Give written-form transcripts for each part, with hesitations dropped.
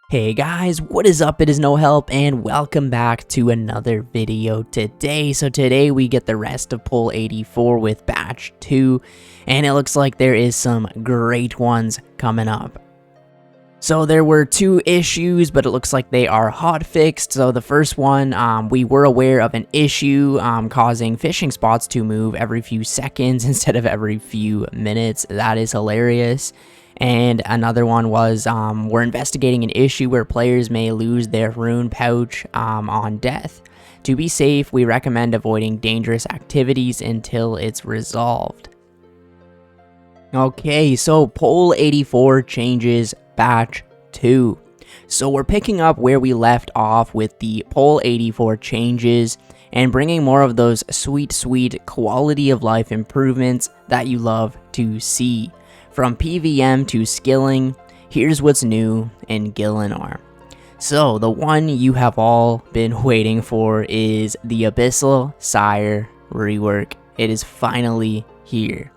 Hey guys, what is up? It is No Help and welcome back to another video today. So today we get the rest of Poll 84 with batch 2 and it looks like there is some great ones coming up. So there were two issues, but it looks like they are hot fixed. So the first one, we were aware of an issue causing fishing spots to move every few seconds instead of every few minutes. That is hilarious. And another one was we're investigating an issue where players may lose their rune pouch on death. To be safe, we recommend avoiding dangerous activities until it's resolved. Okay, so Poll 84 changes batch 2. So we're picking up where we left off with the Poll 84 changes and bringing more of those sweet quality of life improvements that you love to see. From PVM to skilling, here's what's new in Gielinor. So the one you have all been waiting for is the Abyssal Sire Rework. It is finally here.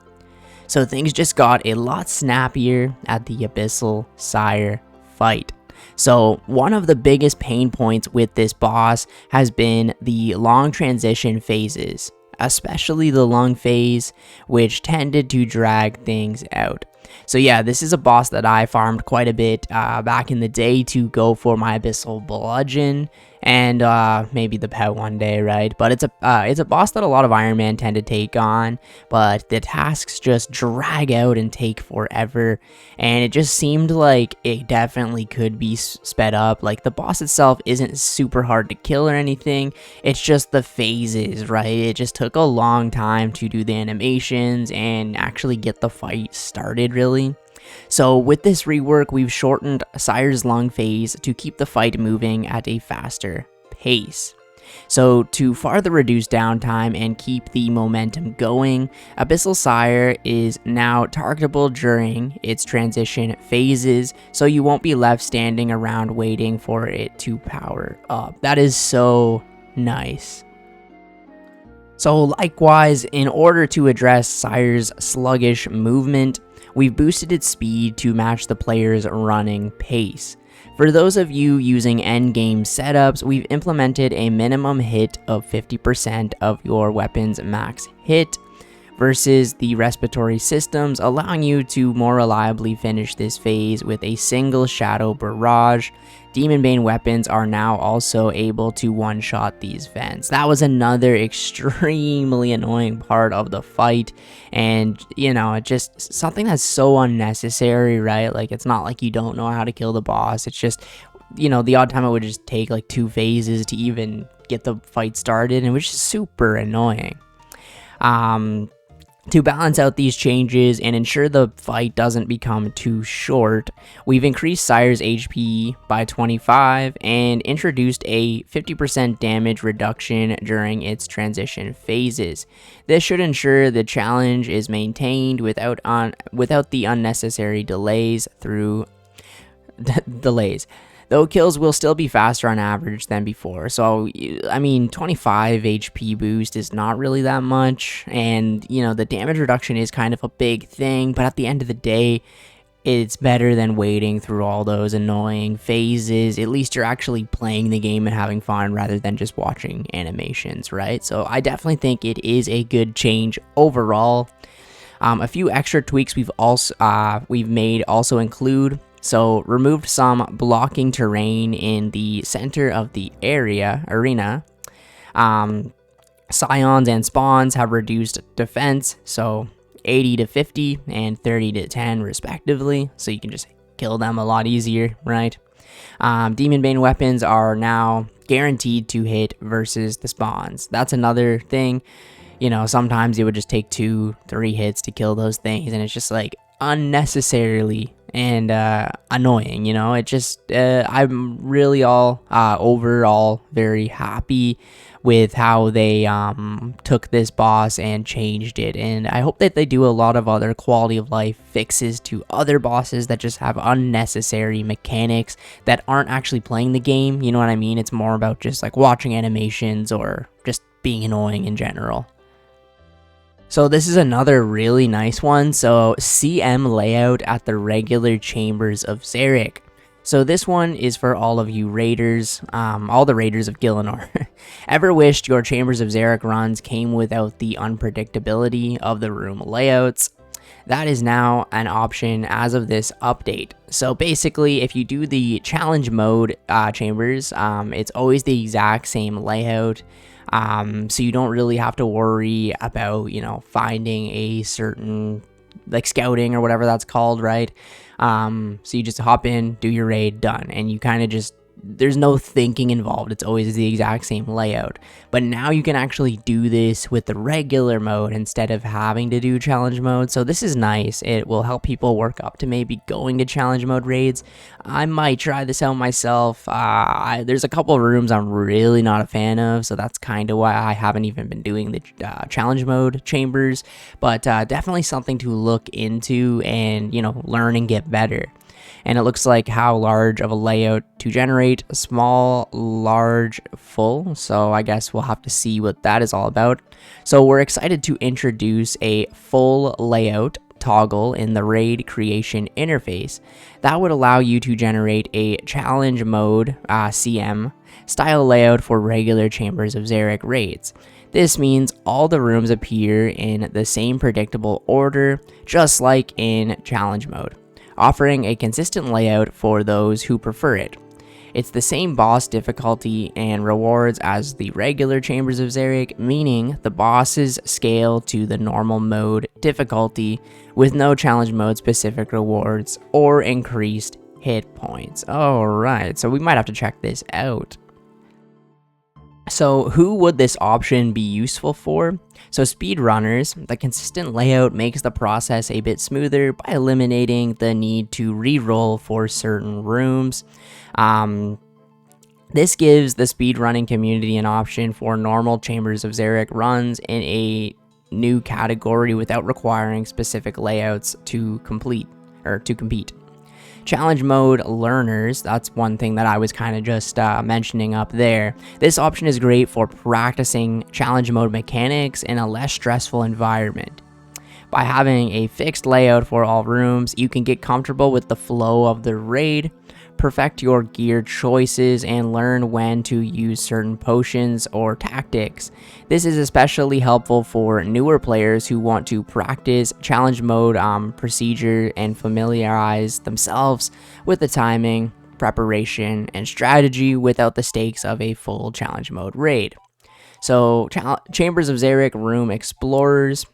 So things just got a lot snappier at the Abyssal Sire fight. So one of the biggest pain points with this boss has been the long transition phases, especially the lung phase, which tended to drag things out. So yeah, this is a boss that I farmed quite a bit back in the day to go for my Abyssal Bludgeon and maybe the pet one day, right? But it's a boss that a lot of Ironman tend to take on, but the tasks just drag out and take forever, and it just seemed like it definitely could be sped up. Like, the boss itself isn't super hard to kill or anything, it's just the phases, right? It just took a long time to do the animations and actually get the fight started, really. So with this rework, we've shortened Sire's Lung phase to keep the fight moving at a faster pace. So to farther reduce downtime and keep the momentum going, Abyssal Sire is now targetable during its transition phases, so you won't be left standing around waiting for it to power up. That is so nice. So likewise, in order to address Sire's sluggish movement, we've boosted its speed to match the player's running pace. For those of you using endgame setups, we've implemented a minimum hit of 50% of your weapon's max hit versus the respiratory systems, allowing you to more reliably finish this phase with a single shadow barrage. Demon Bane weapons are now also able to one-shot these vents. That was another extremely annoying part of the fight, and you know, it just something that's so unnecessary, right? Like, it's not like you don't know how to kill the boss, it's just, you know, the odd time it would just take like 2 phases to even get the fight started, and it was just super annoying. To balance out these changes and ensure the fight doesn't become too short, we've increased Sire's HP by 25 and introduced a 50% damage reduction during its transition phases. This should ensure the challenge is maintained without the unnecessary delays through delays. Though kills will still be faster on average than before. So, I mean, 25 HP boost is not really that much. And, you know, the damage reduction is kind of a big thing. But at the end of the day, it's better than waiting through all those annoying phases. At least you're actually playing the game and having fun rather than just watching animations, right? So I definitely think it is a good change overall. A few extra tweaks we've made also include: so removed some blocking terrain in the center of the arena. Scions and spawns have reduced defense, so 80 to 50 and 30 to 10 respectively, so you can just kill them a lot easier, right? Demon Bane weapons are now guaranteed to hit versus the spawns. That's another thing. You know, sometimes it would just take 2-3 hits to kill those things, and it's just like unnecessarily and annoying, you know. It just I'm really overall very happy with how they took this boss and changed it, and I hope that they do a lot of other quality of life fixes to other bosses that just have unnecessary mechanics that aren't actually playing the game, you know what I mean? It's more about just like watching animations or just being annoying in general. So this is another really nice one. So CM layout at the regular chambers of Xeric. So this one is for all of you raiders, all the raiders of Gielinor. Ever wished your Chambers of Xeric runs came without the unpredictability of the room layouts? That is now an option as of this update. So basically, if you do the challenge mode chambers, it's always the exact same layout. So you don't really have to worry about, you know, finding a certain, like, scouting or whatever that's called, right? So you just hop in, do your raid, done, and you kind of just, there's no thinking involved. It's always the exact same layout. But now you can actually do this with the regular mode instead of having to do challenge mode. So this is nice. It will help people work up to maybe going to challenge mode raids. I might try this out myself. There's a couple of rooms I'm really not a fan of, so that's kind of why I haven't even been doing the challenge mode chambers. But definitely something to look into and, you know, learn and get better. And it looks like how large of a layout to generate: small, large, full. So I guess we'll have to see what that is all about. So we're excited to introduce a full layout toggle in the raid creation interface that would allow you to generate a challenge mode CM style layout for regular Chambers of Xeric raids. This means all the rooms appear in the same predictable order, just like in challenge mode, offering a consistent layout for those who prefer it. It's the same boss difficulty and rewards as the regular Chambers of Xeric, meaning the bosses scale to the normal mode difficulty with no challenge mode specific rewards or increased hit points. Alright, so we might have to check this out. So who would this option be useful for? So speedrunners. The consistent layout makes the process a bit smoother by eliminating the need to re-roll for certain rooms. This gives the speedrunning community an option for normal Chambers of Xeric runs in a new category without requiring specific layouts to compete. Challenge mode learners, that's one thing that I was kind of just mentioning up there. This option is great for practicing challenge mode mechanics in a less stressful environment. By having a fixed layout for all rooms, you can get comfortable with the flow of the raid, perfect your gear choices, and learn when to use certain potions or tactics. This is especially helpful for newer players who want to practice challenge mode procedure and familiarize themselves with the timing, preparation, and strategy without the stakes of a full challenge mode raid. So Chambers of Xeric room explorers.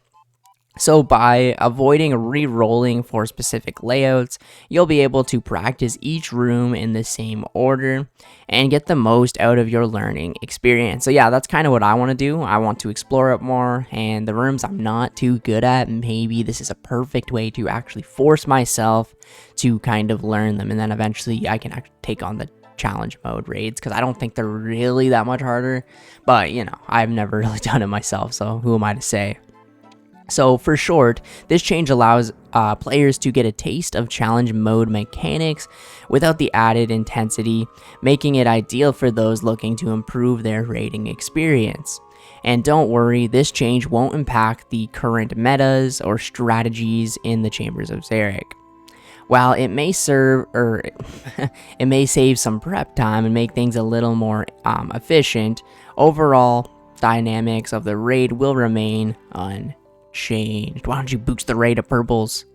So by avoiding re-rolling for specific layouts, you'll be able to practice each room in the same order and get the most out of your learning experience. So yeah, that's kind of what I want to do. I want to explore it more, and the rooms I'm not too good at, maybe this is a perfect way to actually force myself to kind of learn them, and then eventually I can actually take on the challenge mode raids, because I don't think they're really that much harder, but you know, I've never really done it myself, so who am I to say? So for short, this change allows players to get a taste of challenge mode mechanics without the added intensity, making it ideal for those looking to improve their raiding experience. And don't worry, this change won't impact the current metas or strategies in the Chambers of Xeric. While it may serve, or it may save some prep time and make things a little more efficient, overall dynamics of the raid will remain unchanged. Why don't you boost the raid of purples?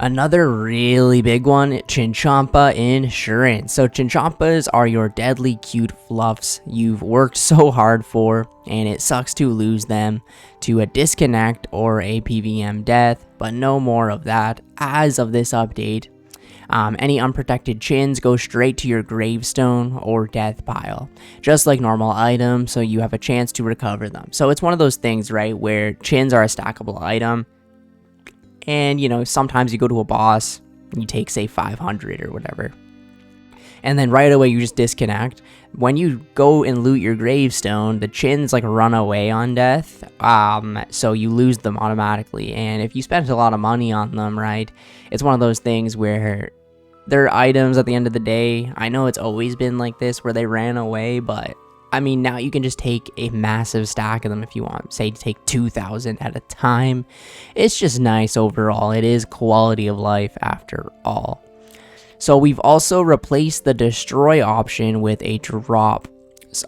Another really big one, Chincha Insurance. So Chinchampas are your deadly cute fluffs you've worked so hard for, and it sucks to lose them to a disconnect or a PVM death, but no more of that as of this update. Any unprotected chins go straight to your gravestone or death pile, just like normal items, so you have a chance to recover them. So it's one of those things, right, where chins are a stackable item, and you know, sometimes you go to a boss and you take, say, 500 or whatever, and then right away you just disconnect. When you go and loot your gravestone, the chins like run away on death, so you lose them automatically. And if you spend a lot of money on them, right, it's one of those things where they're items at the end of the day. I know it's always been like this where they ran away, but I mean, now you can just take a massive stack of them if you want, say, to take 2,000 at a time. It's just nice overall. It is quality of life after all. So we've also replaced the destroy option with a drop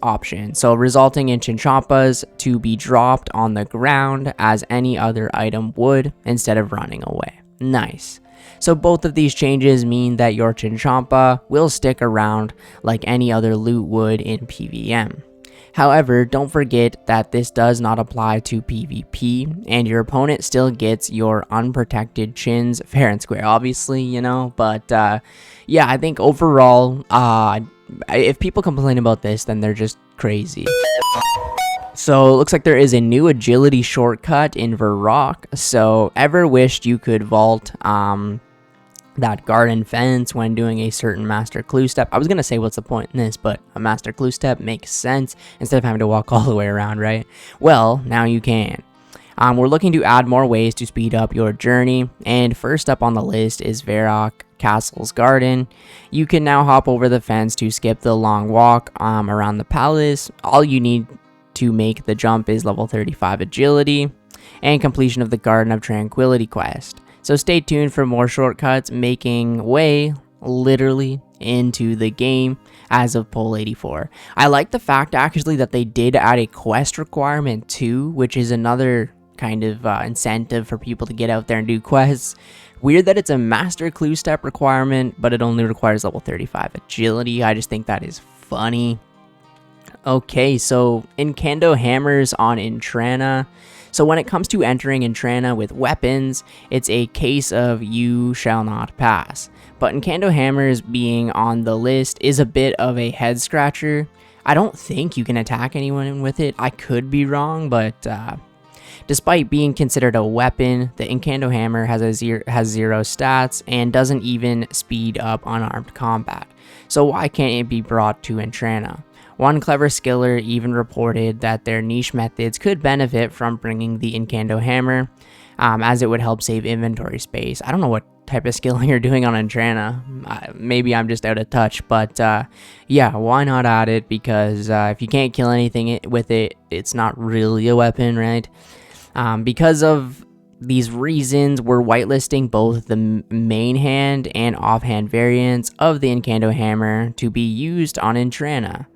option, so resulting in Chinchampas to be dropped on the ground as any other item would instead of running away. Nice. So both of these changes mean that your Chinchampa will stick around like any other loot would in PvM. However, don't forget that this does not apply to PvP, and your opponent still gets your unprotected chins fair and square, obviously, you know, but yeah, I think overall, if people complain about this, then they're just crazy. So it looks like there is a new agility shortcut in Varrock. So ever wished you could vault that garden fence when doing a certain master clue step? I was gonna say what's the point in this, but a master clue step makes sense instead of having to walk all the way around, right? Well, now you can. We're looking to add more ways to speed up your journey, and first up on the list is Varrock Castle's Garden. You can now hop over the fence to skip the long walk around the palace. All you need to make the jump is level 35 agility and completion of the Garden of Tranquility quest. So stay tuned for more shortcuts making way literally into the game as of Pole 84. I like the fact actually that they did add a quest requirement too, which is another kind of incentive for people to get out there and do quests. Weird that it's a master clue step requirement, but it only requires level 35 agility. I just think that is funny. Okay, so Incando hammers on Intrana. So when it comes to entering Intrana with weapons, it's a case of you shall not pass. But Incando hammers being on the list is a bit of a head scratcher. I don't think you can attack anyone with it. I could be wrong, but despite being considered a weapon, the Incando hammer has zero stats and doesn't even speed up unarmed combat. So why can't it be brought to Intrana? One clever skiller even reported that their niche methods could benefit from bringing the Incando hammer, as it would help save inventory space. I don't know what type of skilling you're doing on Intrana. Maybe I'm just out of touch, but yeah, why not add it? Because if you can't kill anything with it, it's not really a weapon, right? Because of these reasons, we're whitelisting both the main hand and offhand variants of the Incando hammer to be used on Intrana.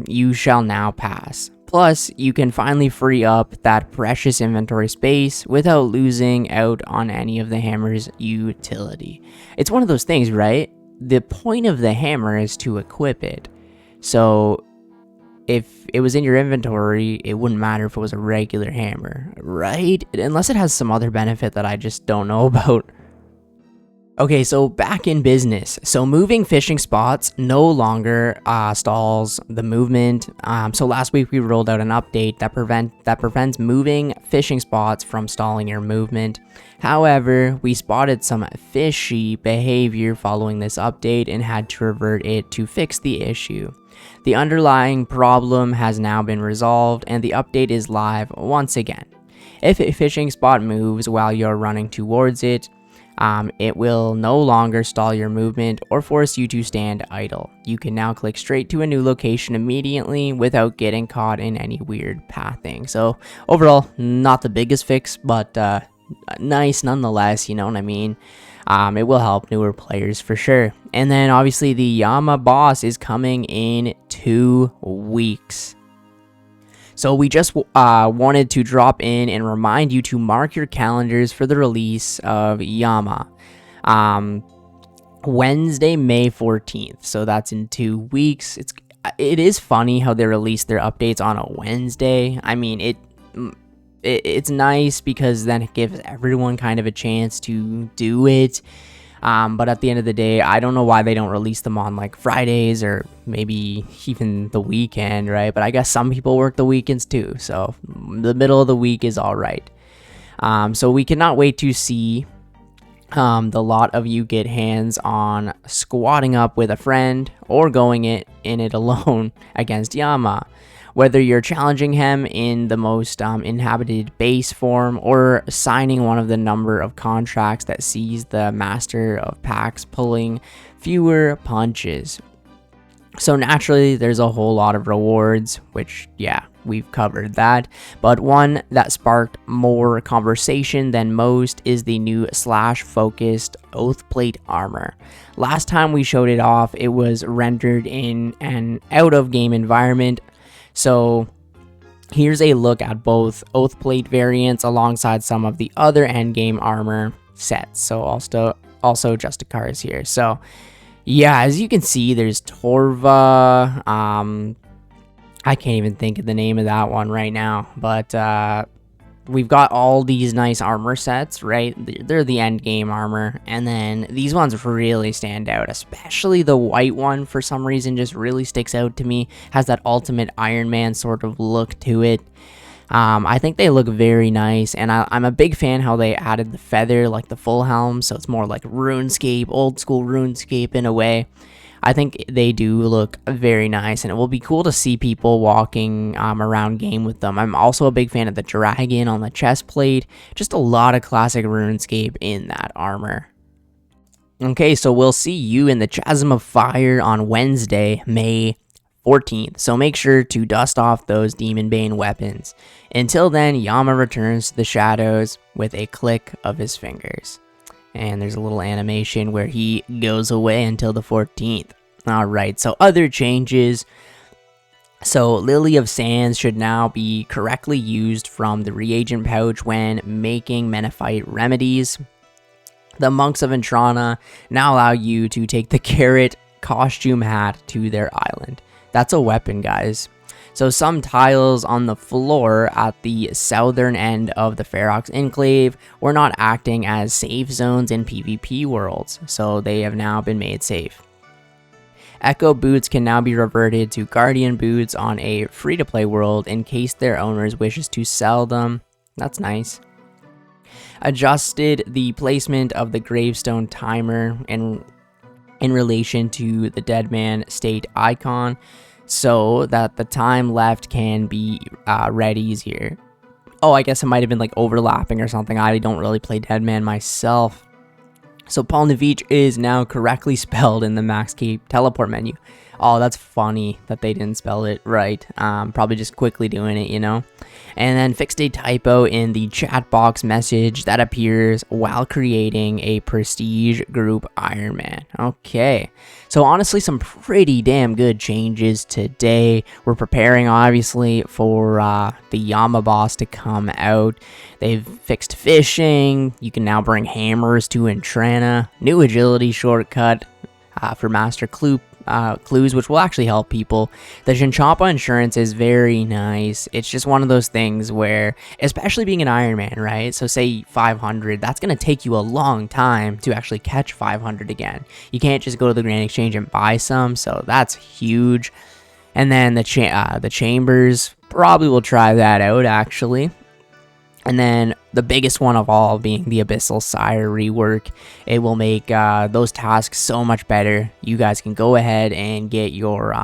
You shall now pass. Plus, you can finally free up that precious inventory space without losing out on any of the hammer's utility. It's one of those things, right? The point of the hammer is to equip it. So if it was in your inventory, it wouldn't matter if it was a regular hammer, right? Unless it has some other benefit that I just don't know about. Okay, so back in business. So moving fishing spots no longer stalls the movement. So last week we rolled out an update that prevents moving fishing spots from stalling your movement. However, we spotted some fishy behavior following this update and had to revert it to fix the issue. The underlying problem has now been resolved and the update is live once again. If a fishing spot moves while you're running towards it, it will no longer stall your movement or force you to stand idle. You can now click straight to a new location immediately without getting caught in any weird pathing. So overall, not the biggest fix, but nice nonetheless, you know what I mean? It will help newer players for sure. And then obviously the Yama boss is coming in 2 weeks. So we just wanted to drop in and remind you to mark your calendars for the release of Yama. Wednesday, May 14th. So that's in 2 weeks. It is funny how they release their updates on a Wednesday. I mean, it's nice because then it gives everyone kind of a chance to do it. But at the end of the day, I don't know why they don't release them on like Fridays or maybe even the weekend, right? But I guess some people work the weekends too, so the middle of the week is all right. So we cannot wait to see the lot of you get hands on squatting up with a friend or going in it alone against Yama. Whether you're challenging him in the most inhabited base form or signing one of the number of contracts that sees the master of packs pulling fewer punches. So naturally, there's a whole lot of rewards, which, yeah, we've covered that. But one that sparked more conversation than most is the new slash-focused Oathplate Armor. Last time we showed it off, it was rendered in an out-of-game environment. So here's a look at both Oathplate variants alongside some of the other endgame armor sets. So also Justicars here. So yeah, as you can see, there's Torva. I can't even think of the name of that one right now, but we've got all these nice armor sets, right? They're the end game armor, and then these ones really stand out, especially the white one. For some reason, just really sticks out to me. Has that ultimate Iron Man sort of look to it. I think they look very nice, and I'm a big fan how they added the feather, like the full helm, so it's more like RuneScape, old school RuneScape in a way. I think they do look very nice, and it will be cool to see people walking around game with them. I'm also a big fan of the dragon on the chest plate. Just a lot of classic RuneScape in that armor. Okay, so we'll see you in the Chasm of Fire on Wednesday, May 14th, so make sure to dust off those Demon Bane weapons. Until then, Yama returns to the shadows with a click of his fingers. And there's a little animation where he goes away until the 14th. Alright, so other changes. So Lily of Sands should now be correctly used from the reagent pouch when making Menethite remedies. The Monks of Entrana now allow you to take the carrot costume hat to their island. That's a weapon, guys. So some tiles on the floor at the southern end of the Ferox Enclave were not acting as safe zones in PvP worlds, so they have now been made safe. Echo boots can now be reverted to Guardian boots on a free-to-play world in case their owners wishes to sell them. That's nice. Adjusted the placement of the gravestone timer in relation to the dead man state icon, so that the time left can be read easier. Oh, I guess it might have been like overlapping or something. I don't really play Deadman myself. So Polnevich is now correctly spelled in the Max Cape teleport menu. Oh, that's funny that they didn't spell it right. Probably just quickly doing it, you know. And then fixed a typo in the chat box message that appears while creating a prestige group Ironman. Okay, so honestly, some pretty damn good changes today. We're preparing, obviously, for the Yama boss to come out. They've fixed fishing. You can now bring hammers to Entrana. New agility shortcut for Master Clues, which will actually help people. The Chincha Insurance is very nice. It's just one of those things where, especially being an Ironman, right? So say 500, that's going to take you a long time to actually catch 500 again. You can't just go to the Grand Exchange and buy some, so that's huge. And then the chambers, probably will try that out, actually. And then the biggest one of all being the Abyssal Sire Rework. It will make those tasks so much better. You guys can go ahead and get your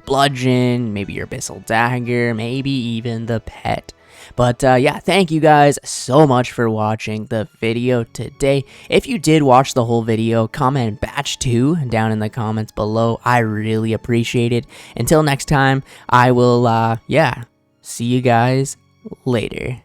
bludgeon, maybe your Abyssal Dagger, maybe even the pet. But yeah, thank you guys so much for watching the video today. If you did watch the whole video, comment batch 2 down in the comments below. I really appreciate it. Until next time, I will, yeah, see you guys later.